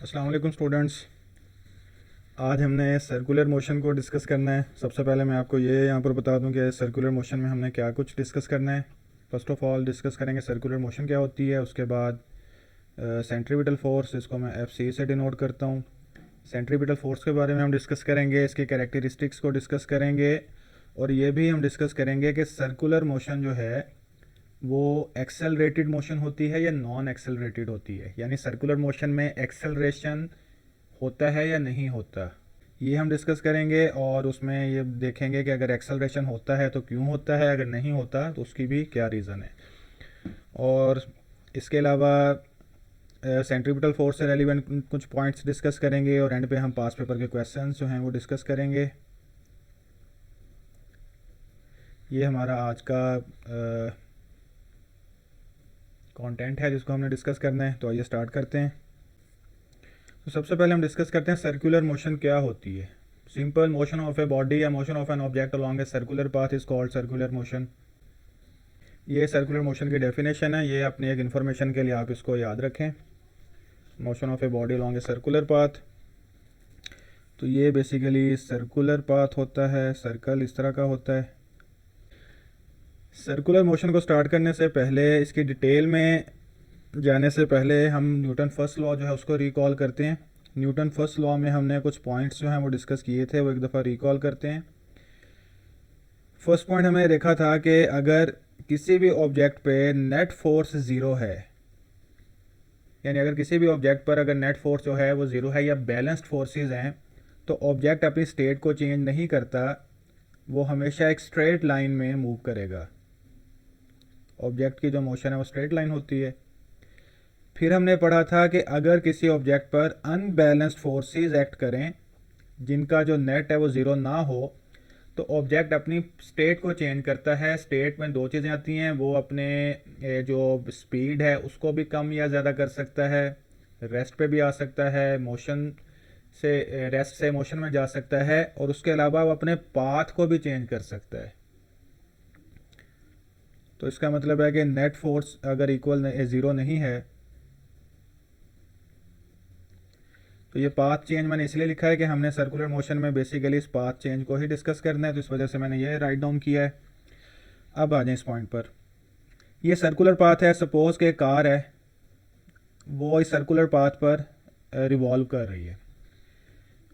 अस्सलाम वालेकुम स्टूडेंट्स। आज हमने सर्कुलर मोशन को डिस्कस करना है। सबसे पहले मैं आपको ये यहाँ पर बता दूँ कि सर्कुलर मोशन में हमने क्या कुछ डिस्कस करना है। फर्स्ट ऑफ ऑल डिस्कस करेंगे सर्कुलर मोशन क्या होती है। उसके बाद सेंट्रीपिटल फोर्स, इसको मैं एफ सी से डिनोट करता हूँ। सेंट्रीपिटल फोर्स के बारे में हम डिस्कस करेंगे, इसकी कैरेक्टरिस्टिक्स को डिस्कस करेंगे और ये भी हम डिस्कस करेंगे कि सर्कुलर मोशन जो है वो एक्सेलरेटेड मोशन होती है या नॉन एक्सेलरेटेड होती है, यानी सर्कुलर मोशन में एक्सेलरेशन होता है या नहीं होता, ये हम डिस्कस करेंगे। और उसमें ये देखेंगे कि अगर एक्सेलरेशन होता है तो क्यों होता है, अगर नहीं होता तो उसकी भी क्या रीज़न है। और इसके अलावा सेंट्रीपिटल फोर्स से रेलिवेंट कुछ पॉइंट्स डिस्कस करेंगे और एंड पे हम पास पेपर के क्वेश्चंस जो हैं वो डिस्कस करेंगे। ये हमारा आज का कंटेंट है जिसको हमने डिस्कस करना है। तो आइए स्टार्ट करते हैं। तो सबसे पहले हम डिस्कस करते हैं सर्कुलर मोशन क्या होती है। Simple motion of a body या motion of an object along a circular path is called circular motion. ये सर्कुलर मोशन की डेफिनेशन है, ये अपनी एक इन्फॉर्मेशन के लिए आप इसको याद रखें। Motion of a body along a circular path, तो ये बेसिकली सर्कुलर पाथ होता है, सर्कल इस तरह का होता है। सर्कुलर मोशन को स्टार्ट करने से पहले, इसकी डिटेल में जाने से पहले हम न्यूटन फर्स्ट लॉ जो है उसको रिकॉल करते हैं। न्यूटन फर्स्ट लॉ में हमने कुछ पॉइंट्स जो हैं वो डिस्कस किए थे, वो एक दफ़ा रिकॉल करते हैं। फर्स्ट पॉइंट हमने देखा था कि अगर किसी भी ऑब्जेक्ट पे नेट फोर्स ज़ीरो है, यानी अगर किसी भी ऑब्जेक्ट पर अगर नेट फोर्स जो है वो ज़ीरो है या बैलेंस्ड फोर्सेस हैं, तो ऑब्जेक्ट अपनी स्टेट को चेंज नहीं करता, वो हमेशा एक स्ट्रेट लाइन में मूव करेगा। ऑब्जेक्ट की जो मोशन है वो स्ट्रेट लाइन होती है। फिर हमने पढ़ा था कि अगर किसी ऑब्जेक्ट पर अनबैलेंस्ड फोर्सेस एक्ट करें जिनका जो नेट है वो ज़ीरो ना हो, तो ऑब्जेक्ट अपनी स्टेट को चेंज करता है। स्टेट में दो चीज़ें आती हैं, वो अपने जो स्पीड है उसको भी कम या ज़्यादा कर सकता है, रेस्ट पे भी आ सकता है, मोशन से रेस्ट से मोशन में जा सकता है, और उसके अलावा वो अपने पाथ को भी चेंज कर सकता है। तो इसका मतलब है कि नेट फोर्स अगर इक्वल ज़ीरो नहीं है, तो ये पाथ चेंज मैंने इसलिए लिखा है कि हमने सर्कुलर मोशन में बेसिकली इस पाथ चेंज को ही डिस्कस करना है, तो इस वजह से मैंने ये राइट डाउन किया है। अब आ जाए इस पॉइंट पर। ये सर्कुलर पाथ है। सपोज कि कार है, वो इस सर्कुलर पाथ पर रिवॉल्व कर रही है।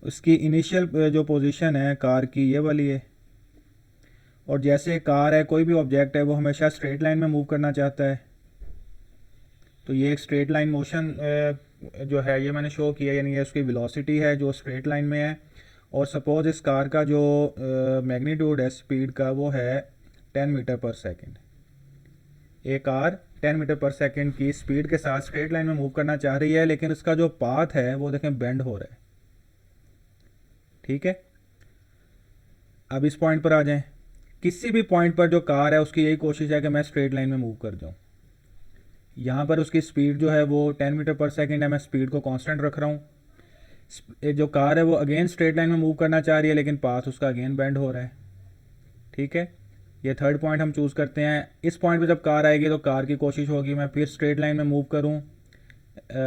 उसकी इनिशियल जो पोजीशन है कार की ये वाली है, और जैसे कार है, कोई भी ऑब्जेक्ट है, वो हमेशा स्ट्रेट लाइन में मूव करना चाहता है। तो ये एक स्ट्रेट लाइन मोशन जो है ये मैंने शो किया, यानी ये उसकी वेलोसिटी है जो स्ट्रेट लाइन में है। और सपोज इस कार का जो मैग्नीट्यूड है स्पीड का वो है 10 मीटर पर सेकेंड। एक कार 10 मीटर पर सेकेंड की स्पीड के साथ स्ट्रेट लाइन में मूव करना चाह रही है, लेकिन उसका जो पाथ है वो देखें बेंड हो रहा है। ठीक है, अब इस पॉइंट पर आ जाएं। किसी भी पॉइंट पर जो कार है उसकी यही कोशिश है कि मैं स्ट्रेट लाइन में मूव कर जाऊं। यहाँ पर उसकी स्पीड जो है वो 10 मीटर पर सेकेंड है, मैं स्पीड को कांस्टेंट रख रहा हूँ। जो कार है वो अगेन स्ट्रेट लाइन में मूव करना चाह रही है, लेकिन पाथ उसका अगेन बेंड हो रहा है। ठीक है, ये थर्ड पॉइंट हम चूज़ करते हैं। इस पॉइंट पे जब कार आएगी तो कार की कोशिश होगी मैं फिर स्ट्रेट लाइन में मूव करूँ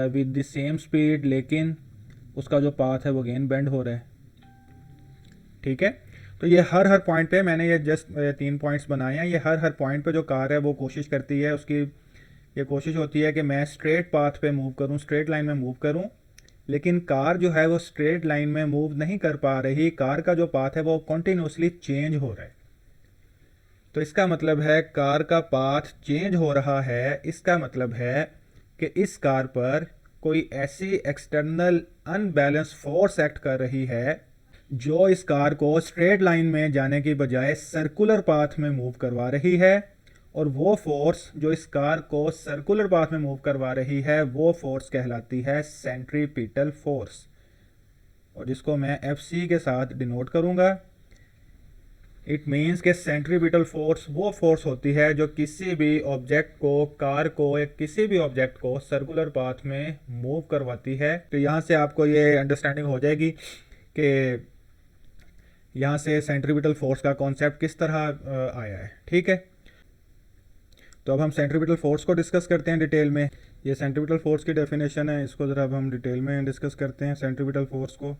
विद द सेम स्पीड, लेकिन उसका जो पाथ है वो अगेन बेंड हो रहा है। ठीक है, तो ये हर पॉइंट पे मैंने ये जस्ट 3 पॉइंट्स बनाए हैं। ये हर पॉइंट पे जो कार है वो कोशिश करती है, उसकी ये कोशिश होती है कि मैं स्ट्रेट पाथ पे मूव करूं, स्ट्रेट लाइन में मूव करूं, लेकिन कार जो है वो स्ट्रेट लाइन में मूव नहीं कर पा रही। कार का जो पाथ है वो कंटिन्यूसली चेंज हो रहा है। तो इसका मतलब है कार का पाथ चेंज हो रहा है। इसका मतलब है कि इस कार पर कोई ऐसी एक्सटर्नल अनबैलेंस फोर्स एक्ट कर रही है जो इस कार को स्ट्रेट लाइन में जाने की बजाय सर्कुलर पाथ में मूव करवा रही है। और वो फोर्स जो इस कार को सर्कुलर पाथ में मूव करवा रही है वो फोर्स कहलाती है सेंट्रीपिटल फोर्स, और जिसको मैं एफ सी के साथ डिनोट करूंगा। इट मीन्स कि सेंट्रीपिटल फोर्स वो फोर्स होती है जो किसी भी ऑब्जेक्ट को, कार को या किसी भी ऑब्जेक्ट को सर्कुलर पाथ में मूव करवाती है। तो यहाँ से आपको ये अंडरस्टैंडिंग हो जाएगी कि यहाँ से सेंट्रीपिटल फोर्स का कॉन्सेप्ट किस तरह आया है। ठीक है, तो अब हम सेंट्रीपिटल फोर्स को डिस्कस करते हैं डिटेल में। ये सेंट्रीपिटल फोर्स की डेफिनेशन है, इसको ज़रा अब हम डिटेल में डिस्कस करते हैं सेंट्रीपिटल फोर्स को।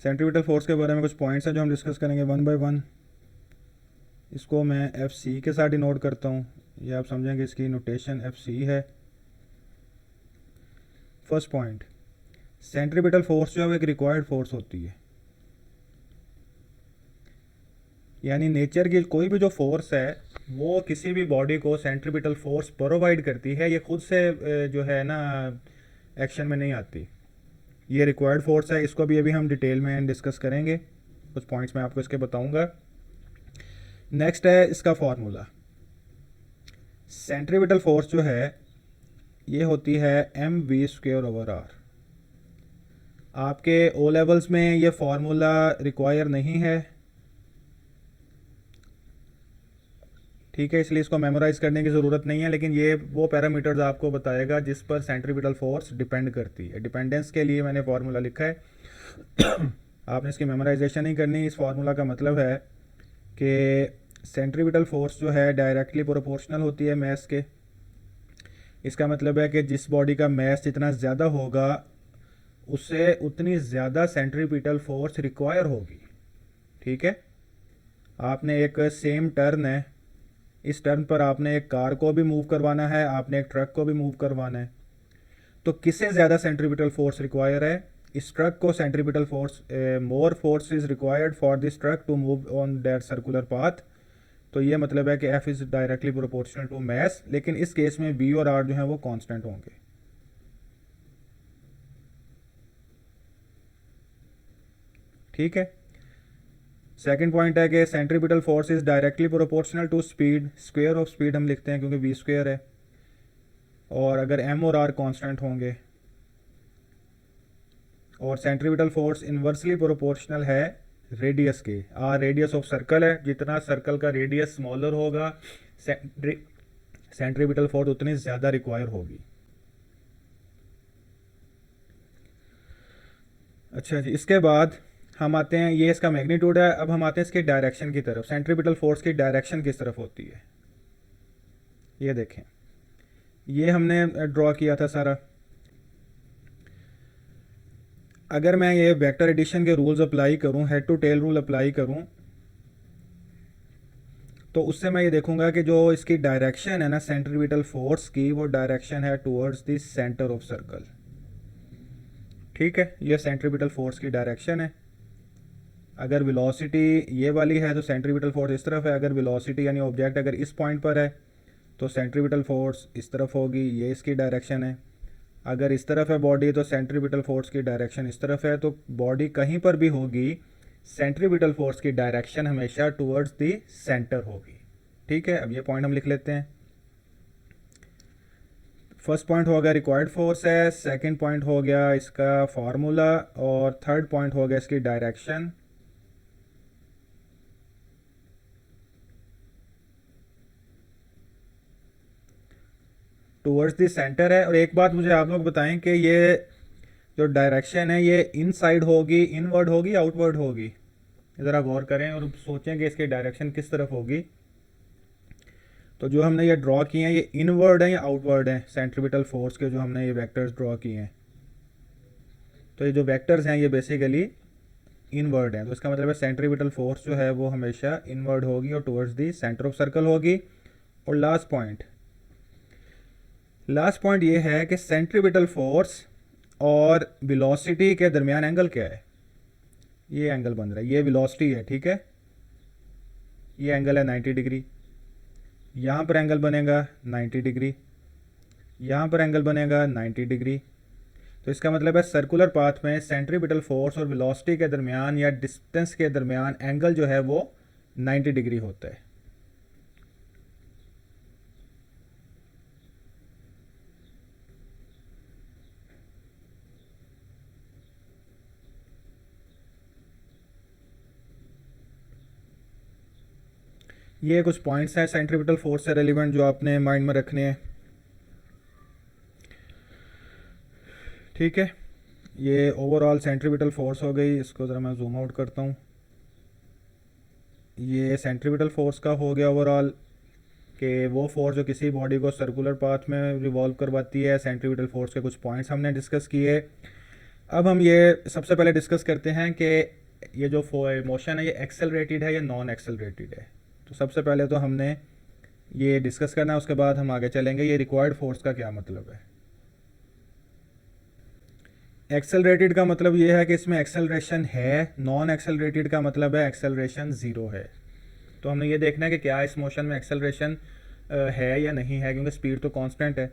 सेंट्रीपिटल फोर्स के बारे में कुछ पॉइंट्स हैं जो हम डिस्कस करेंगे वन बाय वन। इसको मैं एफ सी के साथ डिनोट करता हूँ, ये आप समझेंगे इसकी नोटेशन एफ सी है। फर्स्ट पॉइंट, सेंट्रीपिटल फोर्स जो है वो एक रिक्वायर्ड फोर्स होती है, यानी नेचर की कोई भी जो फोर्स है वो किसी भी बॉडी को सेंट्रीपिटल फोर्स प्रोवाइड करती है, ये खुद से जो है ना एक्शन में नहीं आती, ये रिक्वायर्ड फोर्स है। इसको भी अभी हम डिटेल में डिस्कस करेंगे, कुछ पॉइंट्स मैं आपको इसके बताऊंगा। नेक्स्ट है इसका फॉर्मूला। सेंट्रीपिटल फोर्स जो है ये होती है M V square over R. आपके ओ लेवल्स में ये फॉर्मूला रिक्वायर नहीं है, ठीक है, इसलिए इसको मेमोराइज करने की ज़रूरत नहीं है, लेकिन ये वो पैरामीटर्स आपको बताएगा जिस पर सेंट्रीपिटल फोर्स डिपेंड करती है। डिपेंडेंस के लिए मैंने फार्मूला लिखा है आपने इसकी मेमोराइजेशन नहीं करनी। इस फार्मूला का मतलब है कि सेंट्रीपिटल फोर्स जो है डायरेक्टली प्रोपोर्शनल होती है मैस के। इसका मतलब है कि जिस बॉडी का मैस जितना ज़्यादा होगा उससे उतनी ज़्यादा सेंट्रीपिटल फोर्स रिक्वायर होगी, ठीक है। आपने एक सेम टर्न है, इस टर्न पर आपने एक कार को भी मूव करवाना है, आपने एक ट्रक को भी मूव करवाना है, तो किससे ज़्यादा सेंट्रीपिटल फोर्स रिक्वायर है? इस ट्रक को centripetal force, more force is required for this truck to move on that circular path. तो ये मतलब है कि F is directly proportional to mass, लेकिन इस केस में बी और आर जो है वो कांस्टेंट होंगे, ठीक है। सेकंड पॉइंट है कि centripetal force is directly proportional to speed, square of speed हम लिखते हैं क्योंकि वी स्क्वायर है, और अगर एम और आर कांस्टेंट होंगे, और सेंट्रीपिटल फोर्स इन्वर्सली प्रोपोर्शनल है रेडियस के। आर रेडियस ऑफ सर्कल है, जितना सर्कल का रेडियस स्मॉलर होगा सेंट्रीपिटल फोर्स उतनी ज़्यादा रिक्वायर होगी। अच्छा जी, इसके बाद हम आते हैं, ये इसका मैग्नीट्यूड है। अब हम आते हैं इसके डायरेक्शन की तरफ। सेंट्रीपिटल फोर्स की डायरेक्शन किस तरफ होती है, ये देखें, ये हमने ड्रॉ किया था सारा। अगर मैं ये वेक्टर एडिशन के रूल्स अप्लाई करूं, head to tail rule apply करूं, तो उससे मैं ये देखूंगा कि जो इसकी डायरेक्शन है ना सेंट्रीपिटल फोर्स की, वो डायरेक्शन है towards the centre of circle, ठीक है। ये सेंट्रीपिटल फोर्स की डायरेक्शन है। अगर वेलोसिटी ये वाली है तो सेंट्रीपिटल फोर्स इस तरफ है, अगर वेलोसिटी यानी ऑब्जेक्ट अगर इस पॉइंट पर है तो सेंट्रीपिटल फोर्स इस तरफ होगी, ये इसकी डायरेक्शन है। अगर इस तरफ है बॉडी तो सेंट्रीपिटल फोर्स की डायरेक्शन इस तरफ है। तो बॉडी कहीं पर भी होगी, सेंट्रीपिटल फोर्स की डायरेक्शन हमेशा टुवर्ड्स द सेंटर होगी, ठीक है। अब ये पॉइंट हम लिख लेते हैं। फर्स्ट पॉइंट हो गया रिक्वायर्ड फोर्स है, सेकंड पॉइंट हो गया इसका फार्मूला, और थर्ड पॉइंट हो गया इसकी डायरेक्शन। टुवर्ड्स द सेंटर है। और एक बात मुझे आप लोग बताएं कि ये जो डायरेक्शन है ये इनसाइड होगी, इनवर्ड होगी, आउटवर्ड होगी? ज़रा गौर करें और सोचें कि इसकी डायरेक्शन किस तरफ होगी। तो जो हमने ये ड्रॉ किए हैं ये इनवर्ड है या आउटवर्ड है? सेंट्रीपिटल फोर्स के जो हमने ये वेक्टर्स ड्रॉ किए हैं, तो ये जो वेक्टर्स हैं ये बेसिकली इनवर्ड हैं। तो इसका मतलब है सेंट्रीपिटल फोर्स जो है वो हमेशा इनवर्ड होगी और towards the centre of circle होगी। और लास्ट पॉइंट ये है कि सेंट्रीपिटल फोर्स और वेलोसिटी के दरमियान एंगल क्या है? ये एंगल बन रहा है, ये वेलोसिटी है, ठीक है। ये एंगल है 90 डिग्री, यहाँ पर एंगल बनेगा 90 डिग्री, यहाँ पर एंगल बनेगा 90 डिग्री। तो इसका मतलब है सर्कुलर पाथ में सेंट्रीपिटल फोर्स और वेलोसिटी के दरमियान या डिस्टेंस के दरमियान एंगल जो है वो 90 डिग्री होता है। ये कुछ पॉइंट्स हैं सेंट्रीपिटल फोर्स से रेलिवेंट जो आपने माइंड में रखने हैं, ठीक है। ये ओवरऑल सेंट्रीपिटल फोर्स हो गई। इसको ज़रा मैं जूम आउट करता हूँ। ये सेंट्रीपिटल फोर्स का हो गया ओवरऑल। कि वो फोर्स जो किसी बॉडी को सर्कुलर पाथ में रिवॉल्व करवाती है, सेंट्रीपिटल फोर्स के कुछ पॉइंट्स हमने डिस्कस किए। अब हम ये सबसे पहले डिस्कस करते हैं कि ये जो मोशन है ये एक्सेलरेटेड है या नॉन एक्सेलरेटेड है। तो सबसे पहले तो हमने ये डिस्कस करना है, उसके बाद हम आगे चलेंगे ये रिक्वायर्ड फोर्स का क्या मतलब है। एक्सेलरेटेड का मतलब ये है कि इसमें एक्सेलरेशन है, नॉन एक्सेलरेटेड का मतलब है एक्सेलरेशन ज़ीरो है। तो हमने ये देखना है कि क्या इस मोशन में एक्सेलरेशन है या नहीं है, क्योंकि स्पीड तो कांस्टेंट है।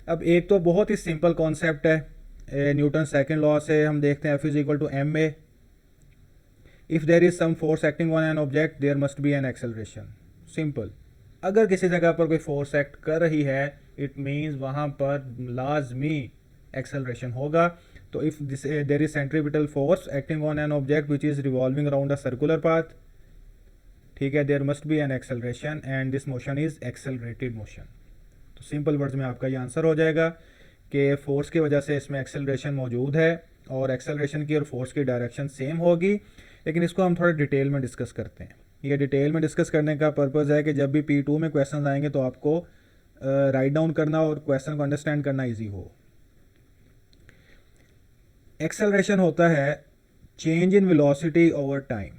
अब एक तो बहुत ही सिंपल कॉन्सेप्ट है, न्यूटन सेकंड लॉ से हम देखते हैं, F is equal to M A. If there is some force acting on an object there must be an acceleration. Simple, अगर किसी जगह पर कोई फोर्स एक्ट कर रही है इट मीन्स वहाँ पर लाजमी एक्सेलरेशन होगा। तो if there is centripetal force acting on an object which is revolving around a circular path, ठीक है, there must be an acceleration and this motion is accelerated motion. तो सिंपल वर्ड्स में आपका ये आंसर हो जाएगा कि फोर्स की वजह से इसमें एक्सेलरेशन मौजूद है और एक्सेलरेशन की और फोर्स की डायरेक्शन सेम होगी। लेकिन इसको हम थोड़ा डिटेल में डिस्कस करते हैं। ये डिटेल में डिस्कस करने का पर्पज़ है कि जब भी P2 में क्वेश्चन आएंगे तो आपको राइट डाउन करना और क्वेश्चन को अंडरस्टैंड करना ईजी हो। एक्सेलरेशन होता है change in velocity over time,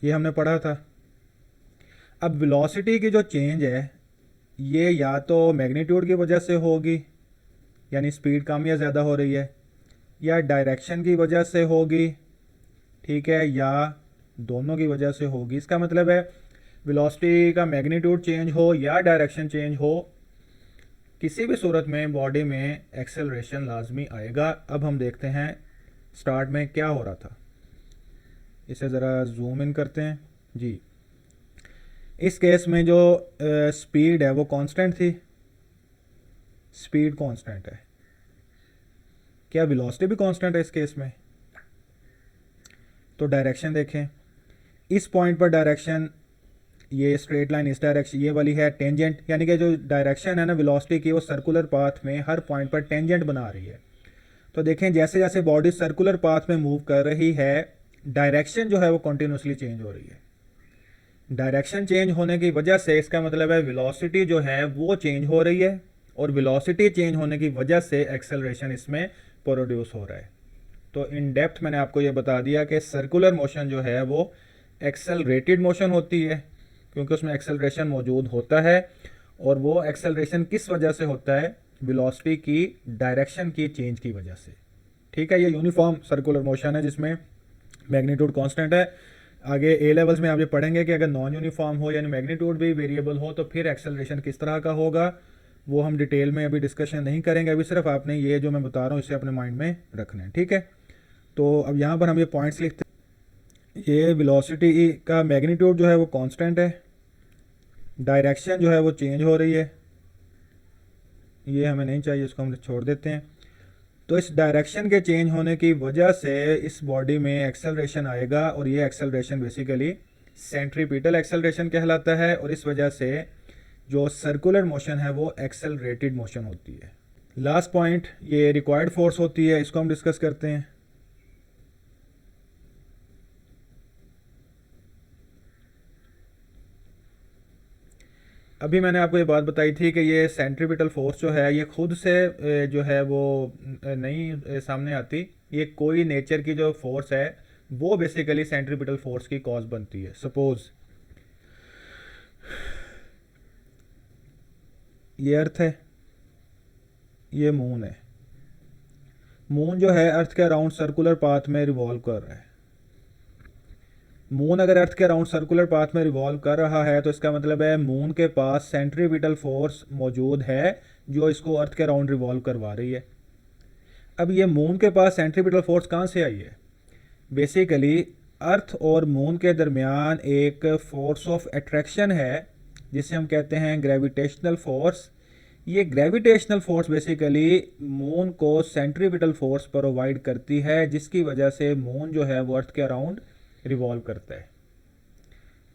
ये हमने पढ़ा था। अब वेलोसिटी की जो चेंज है ये या तो मैग्नीट्यूड की वजह से होगी, यानी स्पीड कम या ज़्यादा हो रही है, या डायरेक्शन की वजह से होगी, ठीक है, या दोनों की वजह से होगी। इसका मतलब है वेलोसिटी का मैग्नीट्यूड चेंज हो या डायरेक्शन चेंज हो, किसी भी सूरत में बॉडी में एक्सेलरेशन लाजमी आएगा। अब हम देखते हैं स्टार्ट में क्या हो रहा था, इसे ज़रा जूम इन करते हैं जी। इस केस में जो स्पीड है वो कांस्टेंट थी, स्पीड कांस्टेंट है। क्या वेलोसिटी भी कांस्टेंट है इस केस में? तो डायरेक्शन देखें, इस पॉइंट पर डायरेक्शन, ये स्ट्रेट लाइन इस डायरेक्शन ये वाली है टेंजेंट, यानी कि जो डायरेक्शन है ना वेलोसिटी की वो सर्कुलर पाथ में हर पॉइंट पर टेंजेंट बना रही है। तो देखें जैसे जैसे बॉडी सर्कुलर पाथ में मूव कर रही है डायरेक्शन जो है वो कंटिन्यूसली चेंज हो रही है। डायरेक्शन चेंज होने की वजह से इसका मतलब है वेलोसिटी जो है वो चेंज हो रही है और वेलोसिटी चेंज होने की वजह से एक्सेलरेशन इसमें प्रोड्यूस हो रहा है। तो इन डेप्थ मैंने आपको ये बता दिया कि सर्कुलर मोशन जो है वो एक्सेलरेटेड मोशन होती है क्योंकि उसमें एक्सेलरेशन मौजूद होता है, और वो एक्सेलरेशन किस वजह से होता है? वेलोसिटी की डायरेक्शन की चेंज की वजह से। ठीक है, ये यूनिफॉर्म सर्कुलर मोशन है जिसमें मैग्नीट्यूड कांस्टेंट है। आगे ए लेवल्स में आप ये पढ़ेंगे कि अगर नॉन यूनिफॉर्म हो यानी मैग्नीट्यूड भी वेरिएबल हो तो फिर एक्सेलरेशन किस तरह का होगा, वो हम डिटेल में अभी डिस्कशन नहीं करेंगे। अभी सिर्फ आपने ये जो मैं बता रहा हूँ इसे अपने माइंड में रखना है, ठीक है। तो अब यहाँ पर हम ये पॉइंट्स लिखते हैं। ये वेलोसिटी का मैग्नीट्यूड जो है वो कांस्टेंट है, डायरेक्शन जो है वो चेंज हो रही है, ये हमें नहीं चाहिए, इसको हम छोड़ देते हैं। तो इस डायरेक्शन के चेंज होने की वजह से इस बॉडी में एक्सेलरेशन आएगा और ये एक्सेलरेशन बेसिकली सेंट्रीपिटल एक्सेलरेशन कहलाता है, और इस वजह से जो सर्कुलर मोशन है वो एक्सेलरेटेड मोशन होती है। लास्ट पॉइंट ये रिक्वायर्ड फोर्स होती है, इसको हम डिस्कस करते हैं। अभी मैंने आपको ये बात बताई थी कि ये सेंट्रीपिटल फोर्स जो है ये खुद से जो है वो नहीं सामने आती, ये कोई नेचर की जो फोर्स है वो बेसिकली सेंट्रीपिटल फोर्स की कॉज बनती है। सपोज ये अर्थ है, ये मून है, मून जो है अर्थ के अराउंड सर्कुलर पाथ में रिवॉल्व कर रहा है। मून अगर अर्थ के अराउंड सर्कुलर पाथ में रिवॉल्व कर रहा है तो इसका मतलब है मून के पास सेंट्रीपिटल फोर्स मौजूद है जो इसको अर्थ के अराउंड रिवॉल्व करवा रही है। अब ये मून के पास सेंट्रीपिटल फोर्स कहाँ से आई है? बेसिकली अर्थ और मून के दरमियान एक फोर्स ऑफ अट्रैक्शन है जिसे हम कहते हैं ग्रेविटेशनल फोर्स। ये ग्रेविटेशनल फोर्स बेसिकली मून को सेंट्रीपिटल फोर्स प्रोवाइड करती है जिसकी वजह से मून जो है वो अर्थ के अराउंड रिवॉल्व करता है।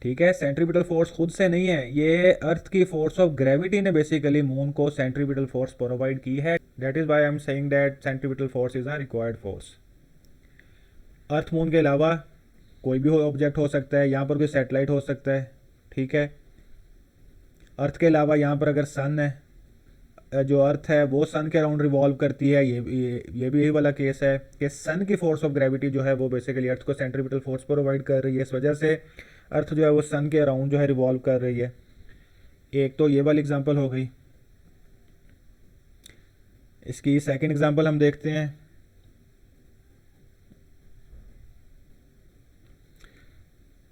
ठीक है, सेंट्रीपिटल फोर्स खुद से नहीं है, ये अर्थ की फोर्स ऑफ ग्रेविटी ने बेसिकली मून को सेंट्रीपिटल फोर्स प्रोवाइड की है। That is why I am saying that centripetal force is a required force. Earth moon के अलावा कोई भी ऑब्जेक्ट हो सकता है, यहाँ पर कोई सैटेलाइट हो सकता है, ठीक है, अर्थ के अलावा यहाँ पर अगर सन है, जो अर्थ है वो सन के अराउंड रिवॉल्व करती है, ये भी यही वाला केस है कि सन की फोर्स ऑफ ग्रेविटी जो है वो बेसिकली अर्थ को सेंट्रीपिटल फोर्स प्रोवाइड कर रही है, इस वजह से अर्थ जो है वो सन के अराउंड जो है रिवॉल्व कर रही है। एक तो ये वाली एग्जांपल हो गई। इसकी सेकंड एग्जांपल हम देखते हैं।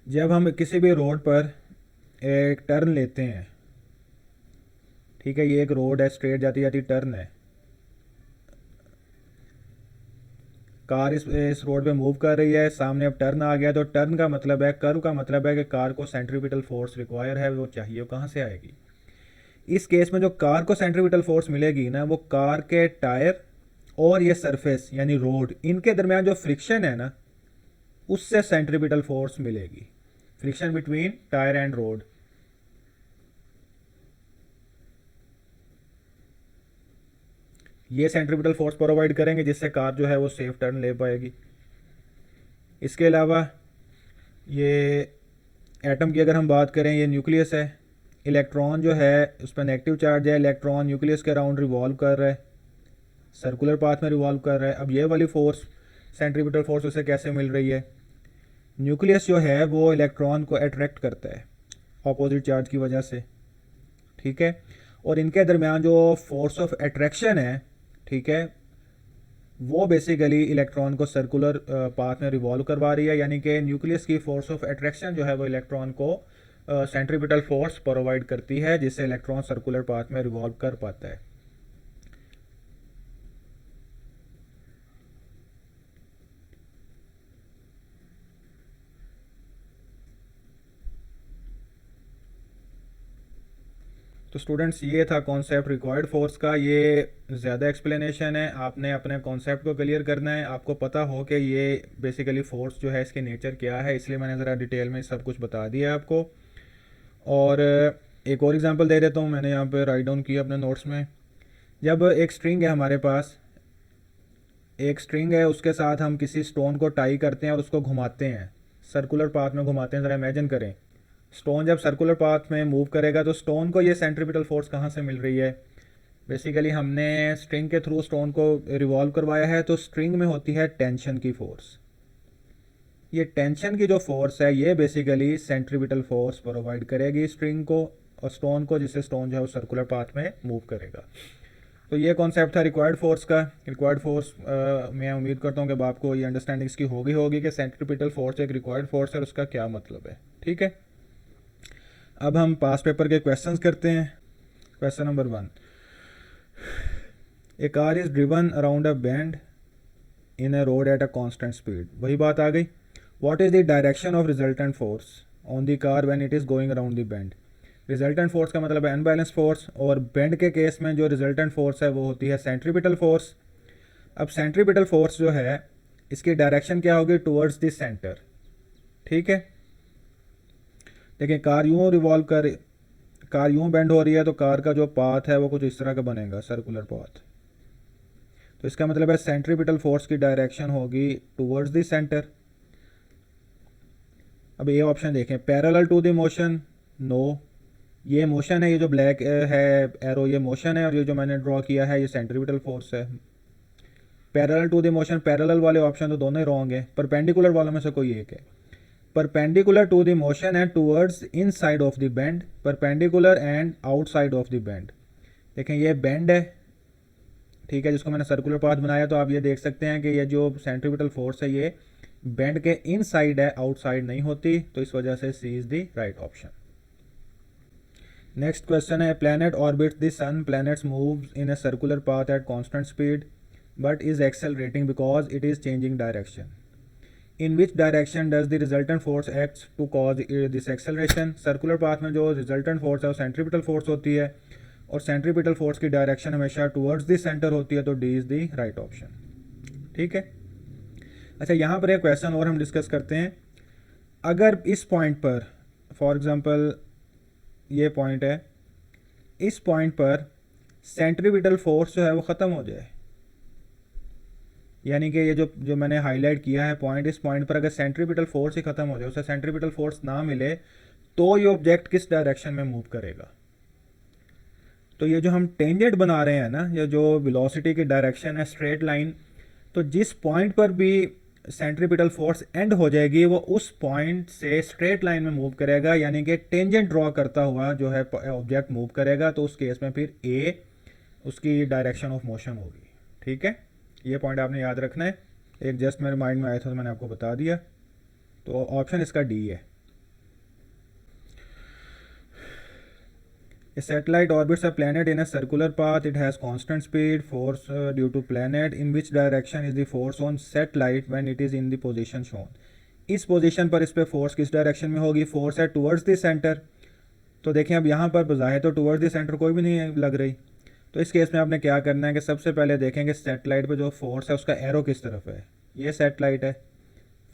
जब हम किसी भी रोड पर एक टर्न लेते हैं, ठीक है, ये एक रोड है, स्ट्रेट जाती जाती टर्न है, कार इस रोड पे मूव कर रही है, सामने अब टर्न आ गया, तो टर्न का मतलब है, कर्व का मतलब है कि कार को सेंट्रीपिटल फोर्स रिक्वायर है, वो चाहिए, वो कहाँ से आएगी। इस केस में जो कार को सेंट्रीपिटल फोर्स मिलेगी ना, वो कार के टायर और ये सरफेस यानी रोड, इनके दरमियान जो फ्रिक्शन है ना, उससे सेंट्रीपिटल फोर्स मिलेगी, friction between tyre and road. ये सेंट्रीपिटल फोर्स प्रोवाइड करेंगे जिससे कार जो है वो सेफ टर्न ले पाएगी। इसके अलावा ये एटम की अगर हम बात करें, ये न्यूक्लियस है, इलेक्ट्रॉन जो है उस पर नेगेटिव चार्ज है, इलेक्ट्रॉन न्यूक्लियस के अराउंड रिवॉल्व कर रहा है, सर्कुलर पाथ में रिवॉल्व कर रहा है। अब ये वाली फोर्स सेंट्रीपिटल फोर्स उसे कैसे मिल रही है, न्यूक्लियस जो है वो इलेक्ट्रॉन को अट्रैक्ट करता है ऑपोजिट चार्ज की वजह से, ठीक है, और इनके दरमियान जो फोर्स ऑफ अट्रैक्शन है, ठीक है, वो बेसिकली इलेक्ट्रॉन को सर्कुलर पाथ में रिवॉल्व करवा रही है, यानी कि न्यूक्लियस की फोर्स ऑफ अट्रैक्शन जो है वो इलेक्ट्रॉन को सेंट्रीपिटल फोर्स प्रोवाइड करती है, जिससे इलेक्ट्रॉन सर्कुलर पाथ में रिवॉल्व कर पाता है। तो स्टूडेंट्स, ये था कॉन्सेप्ट रिक्वायर्ड फोर्स का। ये ज़्यादा एक्सप्लेनेशन है, आपने अपने कॉन्सेप्ट को क्लियर करना है, आपको पता हो कि ये बेसिकली फोर्स जो है इसके नेचर क्या है, इसलिए मैंने ज़रा डिटेल में सब कुछ बता दिया आपको। और एक और एग्जांपल दे देता हूँ, मैंने यहाँ पे राइट डाउन किया अपने नोट्स में। जब एक स्ट्रिंग है हमारे पास, एक स्ट्रिंग है, उसके साथ हम किसी स्टोन को टाई करते हैं और उसको घुमाते हैं, सर्कुलर पाथ में घुमाते हैं। ज़रा इमेजिन करें, स्टोन जब सर्कुलर पाथ में मूव करेगा तो स्टोन को ये सेंट्रीपिटल फोर्स कहाँ से मिल रही है। बेसिकली हमने स्ट्रिंग के थ्रू स्टोन को रिवॉल्व करवाया है, तो स्ट्रिंग में होती है टेंशन की फोर्स। ये टेंशन की जो फोर्स है ये बेसिकली सेंट्रीपिटल फोर्स प्रोवाइड करेगी स्ट्रिंग को और स्टोन को, जिससे स्टोन जो है वो सर्कुलर पाथ में मूव करेगा। तो ये कॉन्सेप्ट था रिक्वायर्ड फोर्स का। रिक्वायर्ड फोर्स मैं उम्मीद करता हूँ कि आपको ये अंडरस्टैंडिंग इसकी होगी कि सेंट्रीपिटल फोर्स एक रिक्वायर्ड फोर्स है और उसका क्या मतलब है, ठीक है। अब हम पास पेपर के क्वेश्चंस करते हैं। Question number 1, A car is driven around a bend in a road at a constant speed. वही बात आ गई। What is the direction of resultant force on the car when it is going around the bend. Resultant force का मतलब है unbalance force, और bend के case में जो रिजल्टेंट फोर्स है वो होती है सेंट्रीपिटल फोर्स। अब सेंट्रीपिटल फोर्स जो है इसकी डायरेक्शन क्या होगी, टुवर्ड्स द सेंटर, ठीक है। देखिए, कार यूं बेंड हो रही है, तो कार का जो पाथ है वो कुछ इस तरह का बनेगा, सर्कुलर पाथ। तो इसका मतलब है सेंट्रीपिटल फोर्स की डायरेक्शन होगी टुवर्ड्स द सेंटर। अब ये ऑप्शन देखें, parallel to the motion, no, ये मोशन है, ये जो ब्लैक है एरो ये मोशन है, और ये जो मैंने ड्रॉ किया है ये सेंट्रीपिटल फोर्स है। Parallel to the motion, parallel वाले ऑप्शन तो दोनों ही रॉन्ग है, परपेंडिकुलर वालों में से कोई एक है। Perpendicular to the motion and towards inside of the bend, perpendicular and outside of the bend. देखें, ये बेंड है, ठीक है, जिसको मैंने सर्कुलर पाथ बनाया, तो आप ये देख सकते हैं कि ये जो सेंट्रीपिटल फोर्स है ये बेंड के इन साइड है, आउटसाइड नहीं होती, तो इस वजह से C is the right option. Next question है, planet orbits the sun, planets move in a circular path at constant speed but is accelerating because it is changing direction. In which direction does the resultant force act to cause this acceleration. Circular path में जो resultant force है वो centripetal force होती है, और centripetal force की direction हमेशा towards the centre होती है, तो D is the right option, ठीक है। अच्छा, यहाँ पर एक क्वेश्चन और हम डिस्कस करते हैं। अगर इस पॉइंट पर, फॉर एग्जांपल ये पॉइंट है, इस पॉइंट पर सेंट्रीपिटल फोर्स जो है वो ख़त्म हो जाए, यानी कि ये जो मैंने हाईलाइट किया है पॉइंट, इस पॉइंट पर अगर सेंट्रीपिटल फोर्स ही ख़त्म हो जाए, उसे सेंट्रीपिटल फोर्स ना मिले, तो ये ऑब्जेक्ट किस डायरेक्शन में मूव करेगा। तो ये जो हम टेंजेंट बना रहे हैं ना, ये जो वेलोसिटी की डायरेक्शन है स्ट्रेट लाइन, तो जिस पॉइंट पर भी सेंट्रीपिटल फोर्स एंड हो जाएगी वो उस पॉइंट से स्ट्रेट लाइन में मूव करेगा, यानी कि टेंजेंट ड्रॉ करता हुआ जो है ऑब्जेक्ट मूव करेगा। तो उस केस में फिर ए उसकी डायरेक्शन ऑफ मोशन होगी। ठीक है, ये पॉइंट आपने याद रखना है। एक जस्ट मेरे माइंड में आया था तो मैंने आपको बता दिया। तो ऑप्शन इसका डी है। A satellite orbits a planet in a circular path. It has constant speed, force due to planet. In which direction is the force on satellite when it is in the position shown? इस position पर इस पे force किस direction में होगी? Force है towards the centre. तो देखें अब यहाँ पर बज़ाहिर तो टुवर्ड्स द सेंटर कोई भी नहीं लग रही। तो इस केस में आपने क्या करना है कि सबसे पहले देखेंगे सैटेलाइट पे जो फोर्स है उसका एरो किस तरफ है। ये सैटेलाइट है,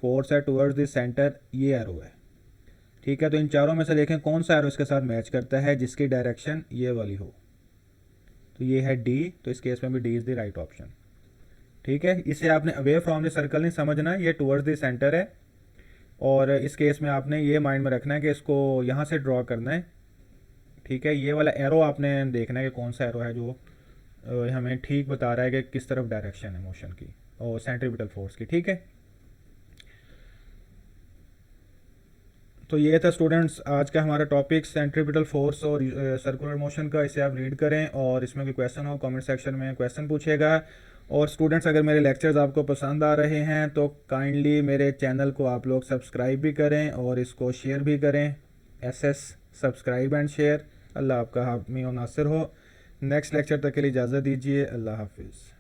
फोर्स है टुवर्ड्स द सेंटर, ये एरो है। ठीक है, तो इन चारों में से देखें कौन सा एरो इसके साथ मैच करता है जिसकी डायरेक्शन ये वाली हो। तो ये है डी, तो इस केस में भी D is the right option. ठीक है, इसे आपने अवे फ्रॉम द सर्कल नहीं समझना, ये टुवर्ड्स द सेंटर है। और इस केस में आपने ये माइंड में रखना है कि इसको यहाँ से ड्रॉ करना है। ठीक है, ये वाला एरो आपने देखना है कि कौन सा एरो है जो हमें ठीक बता रहा है कि किस तरफ डायरेक्शन है मोशन की और सेंट्रीपिटल फोर्स की। ठीक है, तो ये था स्टूडेंट्स आज का हमारा टॉपिक सेंट्रीपिटल फोर्स और सर्कुलर मोशन का। इसे आप रीड करें और इसमें कोई क्वेश्चन हो कमेंट सेक्शन में क्वेश्चन पूछेगा। और स्टूडेंट्स अगर मेरे लेक्चर्स आपको पसंद आ रहे हैं तो काइंडली मेरे चैनल को आप लोग सब्सक्राइब भी करें और इसको शेयर भी करें। SS subscribe and share. अल्लाह आपका हामी और नासिर हो। नेक्स्ट लेक्चर तक के लिए इजाज़त दीजिए। अल्लाह हाफिज़।